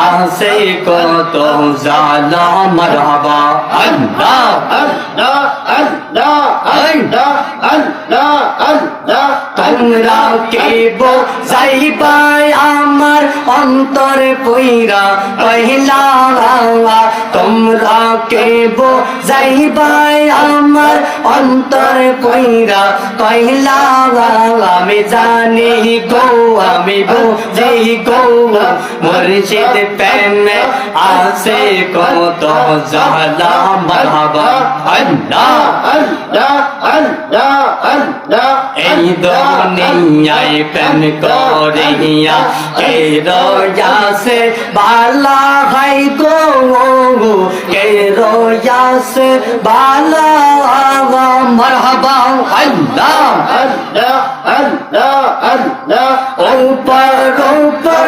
আসে কত জালা মারহাবা আল্লাহ আল্লাহ আল্লাহ আল্লাহ আল্লাহ আল্লাহ তোমরা কে যাইবা আমার অন্তরে পইরা পহিলা তোমরা কে যাইবা আমার অন্তরে পইরা পহিলা আমি জানি গো আমি বুঝি গো মুর্শিদ প্রেমে আসে কত জালা মারহাবা আল্লাহ আল্লাহ আল্লাহ আল্লাহ এই দুনিয়ায় প্রেম করিয়া কে রয়াসে বালা হাই গো কে রয়াসে বালা মারহাবা আল্লাহ আল্লাহ আল্লাহ আল্লাহ ऊपर ऊपर